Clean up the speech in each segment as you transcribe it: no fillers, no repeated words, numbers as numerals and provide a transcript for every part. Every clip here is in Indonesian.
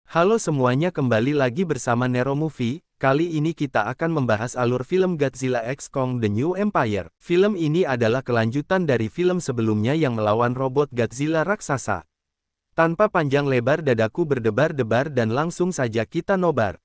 Halo semuanya, kembali lagi bersama Nero Movie. Kali ini kita akan membahas alur film Godzilla x Kong The New Empire. Film ini adalah kelanjutan dari film sebelumnya yang melawan robot Godzilla raksasa. Tanpa panjang lebar dadaku berdebar-debar dan langsung saja kita nobar.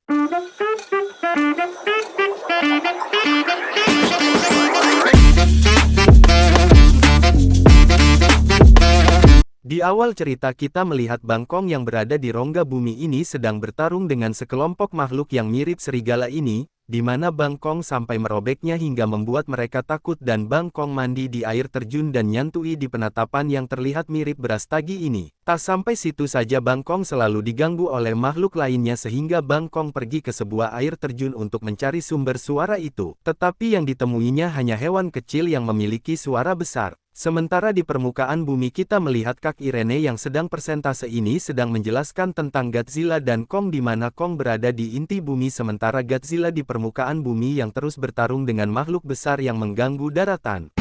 Di awal cerita kita melihat Bang Kong yang berada di rongga bumi ini sedang bertarung dengan sekelompok makhluk yang mirip serigala ini, di mana Bang Kong sampai merobeknya hingga membuat mereka takut dan Bang Kong mandi di air terjun dan nyantui di penatapan yang terlihat mirip beras tagi ini. Tak sampai situ saja, Bang Kong selalu diganggu oleh makhluk lainnya sehingga Bang Kong pergi ke sebuah air terjun untuk mencari sumber suara itu. Tetapi yang ditemuinya hanya hewan kecil yang memiliki suara besar. Sementara di permukaan bumi kita melihat Kak Irene yang sedang persentase ini sedang menjelaskan tentang Godzilla dan Kong di mana Kong berada di inti bumi sementara Godzilla di permukaan bumi yang terus bertarung dengan makhluk besar yang mengganggu daratan.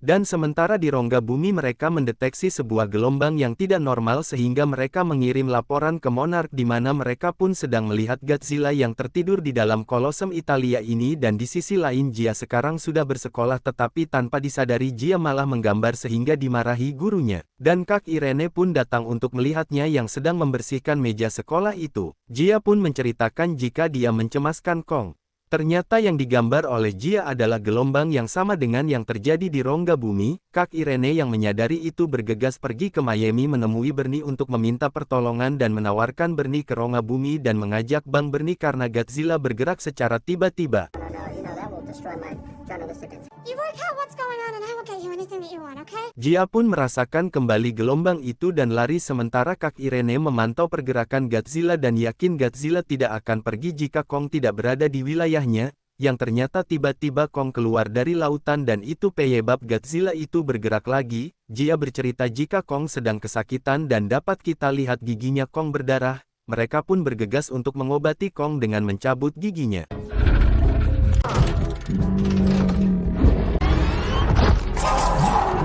Dan sementara di rongga bumi mereka mendeteksi sebuah gelombang yang tidak normal sehingga mereka mengirim laporan ke Monarch di mana mereka pun sedang melihat Godzilla yang tertidur di dalam Kolosem Italia ini dan di sisi lain Jia sekarang sudah bersekolah tetapi tanpa disadari Jia malah menggambar sehingga dimarahi gurunya. Dan Kak Irene pun datang untuk melihatnya yang sedang membersihkan meja sekolah itu. Jia pun menceritakan jika dia mencemaskan Kong. Ternyata yang digambar oleh Jia adalah gelombang yang sama dengan yang terjadi di rongga bumi. Kak Irene yang menyadari itu bergegas pergi ke Miami menemui Bernie untuk meminta pertolongan dan menawarkan Bernie ke rongga bumi dan mengajak Bang Bernie karena Godzilla bergerak secara tiba-tiba. Jia pun merasakan kembali gelombang itu dan lari sementara Kak Irene memantau pergerakan Godzilla dan yakin Godzilla tidak akan pergi jika Kong tidak berada di wilayahnya, yang ternyata tiba-tiba Kong keluar dari lautan dan itu penyebab Godzilla itu bergerak lagi. Jia bercerita jika Kong sedang kesakitan dan dapat kita lihat giginya Kong berdarah, mereka pun bergegas untuk mengobati Kong dengan mencabut giginya.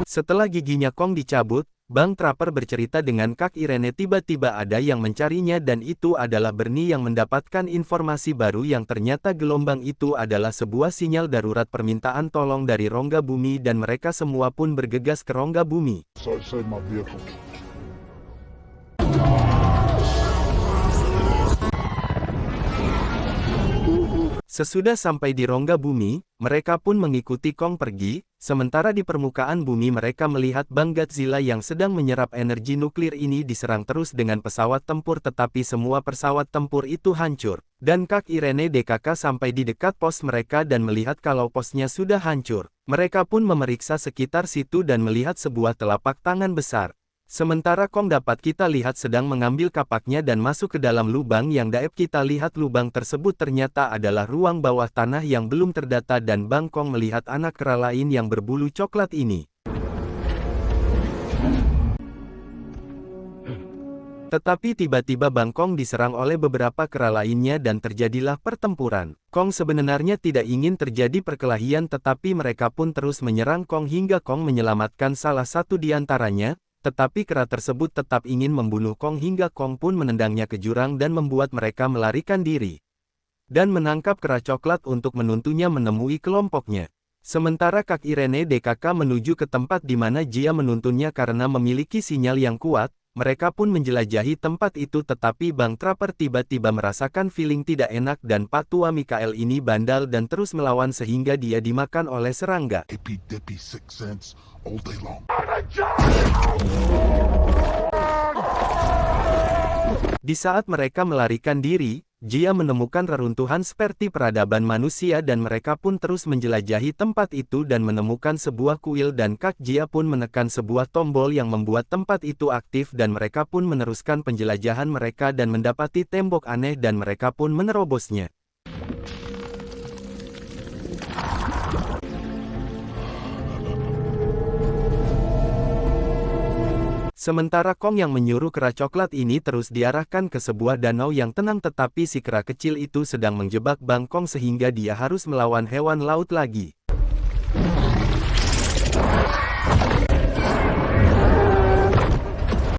Setelah giginya Kong dicabut, Bang Trapper bercerita dengan Kak Irene tiba-tiba ada yang mencarinya dan itu adalah Bernie yang mendapatkan informasi baru yang ternyata gelombang itu adalah sebuah sinyal darurat permintaan tolong dari rongga bumi dan mereka semua pun bergegas ke rongga bumi. Sesudah sampai di rongga bumi, mereka pun mengikuti Kong pergi, sementara di permukaan bumi mereka melihat Bang Godzilla yang sedang menyerap energi nuklir ini diserang terus dengan pesawat tempur tetapi semua pesawat tempur itu hancur. Dan Kak Irene DKK sampai di dekat pos mereka dan melihat kalau posnya sudah hancur. Mereka pun memeriksa sekitar situ dan melihat sebuah telapak tangan besar. Sementara Kong dapat kita lihat sedang mengambil kapaknya dan masuk ke dalam lubang yang dapat kita lihat lubang tersebut ternyata adalah ruang bawah tanah yang belum terdata dan Bang Kong melihat anak kera lain yang berbulu coklat ini. Tetapi tiba-tiba Bang Kong diserang oleh beberapa kera lainnya dan terjadilah pertempuran. Kong sebenarnya tidak ingin terjadi perkelahian tetapi mereka pun terus menyerang Kong hingga Kong menyelamatkan salah satu di antaranya. Tetapi kera tersebut tetap ingin membunuh Kong hingga Kong pun menendangnya ke jurang dan membuat mereka melarikan diri. Dan menangkap kera coklat untuk menuntunnya menemui kelompoknya. Sementara Kak Irene DKK menuju ke tempat di mana Jia menuntunnya karena memiliki sinyal yang kuat, mereka pun menjelajahi tempat itu tetapi Bang Trapper tiba-tiba merasakan feeling tidak enak dan Pak Tua Mikael ini bandal dan terus melawan sehingga dia dimakan oleh serangga. Di saat mereka melarikan diri, Jia menemukan reruntuhan seperti peradaban manusia dan mereka pun terus menjelajahi tempat itu dan menemukan sebuah kuil dan Kak Jia pun menekan sebuah tombol yang membuat tempat itu aktif dan mereka pun meneruskan penjelajahan mereka dan mendapati tembok aneh dan mereka pun menerobosnya. Sementara Kong yang menyuruh kera coklat ini terus diarahkan ke sebuah danau yang tenang tetapi si kera kecil itu sedang menjebak Bang Kong sehingga dia harus melawan hewan laut lagi.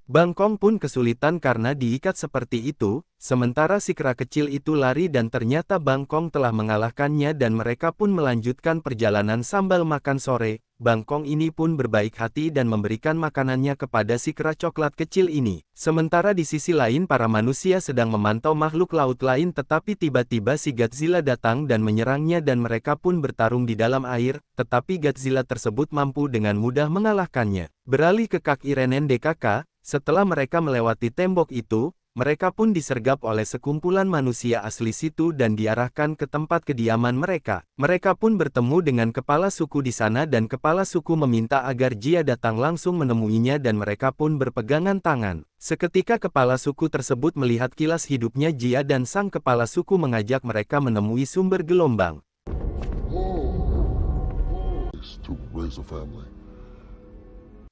Bangkong pun kesulitan karena diikat seperti itu, sementara si kera kecil itu lari dan ternyata Bangkong telah mengalahkannya dan mereka pun melanjutkan perjalanan sambil makan sore. Bangkong ini pun berbaik hati dan memberikan makanannya kepada si kera coklat kecil ini. Sementara di sisi lain para manusia sedang memantau makhluk laut lain tetapi tiba-tiba si Godzilla datang dan menyerangnya dan mereka pun bertarung di dalam air, tetapi Godzilla tersebut mampu dengan mudah mengalahkannya. Beralih ke Kak Irenen DKK. Setelah mereka melewati tembok itu, mereka pun disergap oleh sekumpulan manusia asli situ dan diarahkan ke tempat kediaman mereka. Mereka pun bertemu dengan kepala suku di sana dan kepala suku meminta agar Jia datang langsung menemuinya dan mereka pun berpegangan tangan. Seketika kepala suku tersebut melihat kilas hidupnya Jia dan sang kepala suku mengajak mereka menemui sumber gelombang.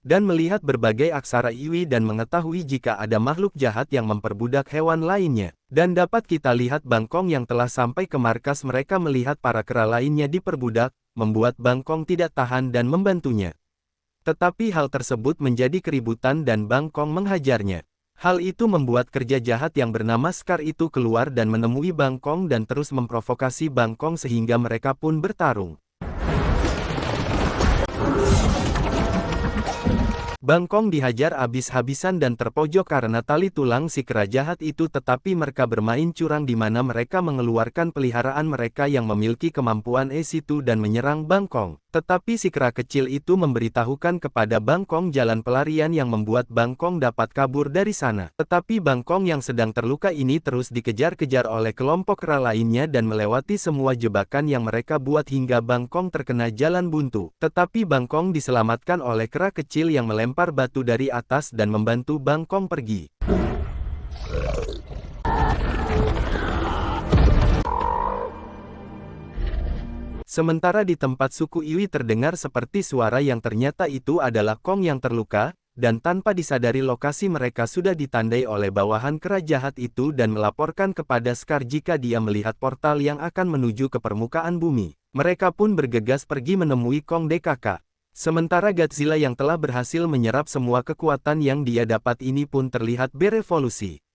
Dan melihat berbagai aksara Iwi dan mengetahui jika ada makhluk jahat yang memperbudak hewan lainnya. Dan dapat kita lihat Bangkong yang telah sampai ke markas mereka melihat para kera lainnya diperbudak, membuat Bangkong tidak tahan dan membantunya. Tetapi hal tersebut menjadi keributan dan Bangkong menghajarnya. Hal itu membuat kerja jahat yang bernama Scar itu keluar dan menemui Bangkong dan terus memprovokasi Bangkong sehingga mereka pun bertarung. Bangkong dihajar habis-habisan dan terpojok karena tali tulang si kera jahat itu tetapi mereka bermain curang di mana mereka mengeluarkan peliharaan mereka yang memiliki kemampuan situ dan menyerang Bangkong. Tetapi si kera kecil itu memberitahukan kepada Bangkong jalan pelarian yang membuat Bangkong dapat kabur dari sana. Tetapi Bangkong yang sedang terluka ini terus dikejar-kejar oleh kelompok kera lainnya dan melewati semua jebakan yang mereka buat hingga Bangkong terkena jalan buntu. Tetapi Bangkong diselamatkan oleh kera kecil yang melempar batu dari atas dan membantu Bangkong pergi. Sementara di tempat suku Iwi terdengar seperti suara yang ternyata itu adalah Kong yang terluka, dan tanpa disadari lokasi mereka sudah ditandai oleh bawahan kera jahat itu dan melaporkan kepada Scar jika dia melihat portal yang akan menuju ke permukaan bumi. Mereka pun bergegas pergi menemui Kong DKK. Sementara Godzilla yang telah berhasil menyerap semua kekuatan yang dia dapat ini pun terlihat berevolusi.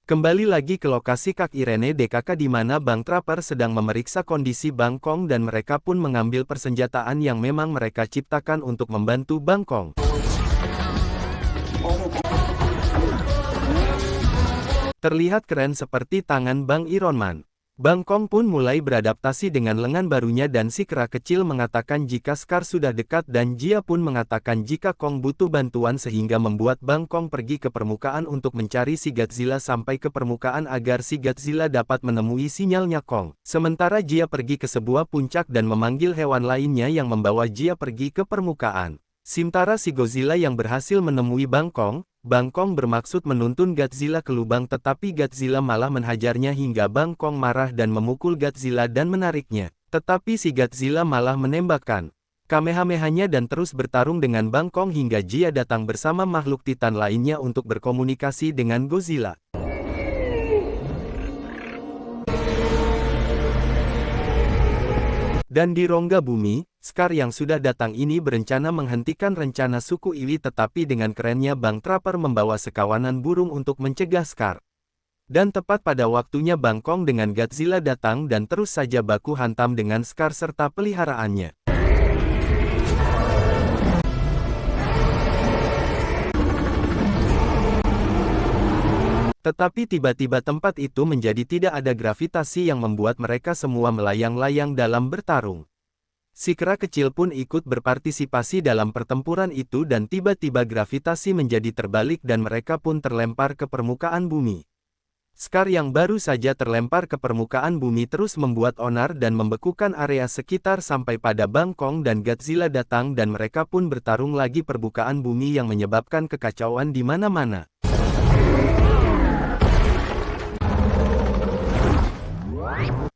Kembali lagi ke lokasi Kak Irene DKK di mana Bang Trapper sedang memeriksa kondisi Bangkong dan mereka pun mengambil persenjataan yang memang mereka ciptakan untuk membantu Bangkong. Terlihat keren seperti tangan Bang Ironman. Bangkong pun mulai beradaptasi dengan lengan barunya dan si kera kecil mengatakan jika Scar sudah dekat dan Jia pun mengatakan jika Kong butuh bantuan sehingga membuat Bangkong pergi ke permukaan untuk mencari si Godzilla sampai ke permukaan agar si Godzilla dapat menemui sinyalnya Kong. Sementara Jia pergi ke sebuah puncak dan memanggil hewan lainnya yang membawa Jia pergi ke permukaan. Sementara si Godzilla yang berhasil menemui Bangkong, Bangkong bermaksud menuntun Godzilla ke lubang tetapi Godzilla malah menhajarnya hingga Bangkong marah dan memukul Godzilla dan menariknya. Tetapi si Godzilla malah menembakkan Kamehamehanya dan terus bertarung dengan Bangkong hingga Jia datang bersama makhluk Titan lainnya untuk berkomunikasi dengan Godzilla. Dan di rongga bumi, Scar yang sudah datang ini berencana menghentikan rencana suku Iwi tetapi dengan kerennya Bang Trapper membawa sekawanan burung untuk mencegah Scar. Dan tepat pada waktunya Bangkong dengan Godzilla datang dan terus saja baku hantam dengan Scar serta peliharaannya. Tetapi tiba-tiba tempat itu menjadi tidak ada gravitasi yang membuat mereka semua melayang-layang dalam bertarung. Si kera kecil pun ikut berpartisipasi dalam pertempuran itu dan tiba-tiba gravitasi menjadi terbalik dan mereka pun terlempar ke permukaan bumi. Scar yang baru saja terlempar ke permukaan bumi terus membuat onar dan membekukan area sekitar sampai pada Bangkong dan Godzilla datang dan mereka pun bertarung lagi permukaan bumi yang menyebabkan kekacauan di mana-mana.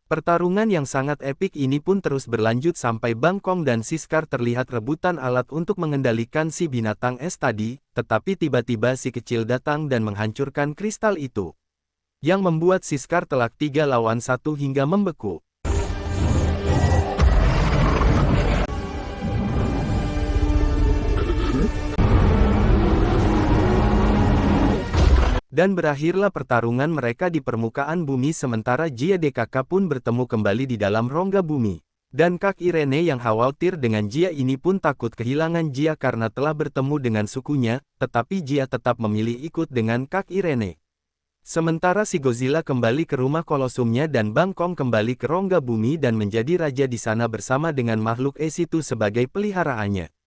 Pertarungan yang sangat epik ini pun terus berlanjut sampai Bangkong dan si Scar terlihat rebutan alat untuk mengendalikan si binatang es tadi, tetapi tiba-tiba si kecil datang dan menghancurkan kristal itu. Yang membuat si Scar telak 3 lawan 1 hingga membeku. Dan berakhirlah pertarungan mereka di permukaan bumi sementara Jia DKK pun bertemu kembali di dalam rongga bumi. Dan Kak Irene yang khawatir dengan Jia ini pun takut kehilangan Jia karena telah bertemu dengan sukunya, tetapi Jia tetap memilih ikut dengan Kak Irene. Sementara si Godzilla kembali ke rumah kolosumnya dan Bangkong kembali ke rongga bumi dan menjadi raja di sana bersama dengan makhluk es itu sebagai peliharaannya.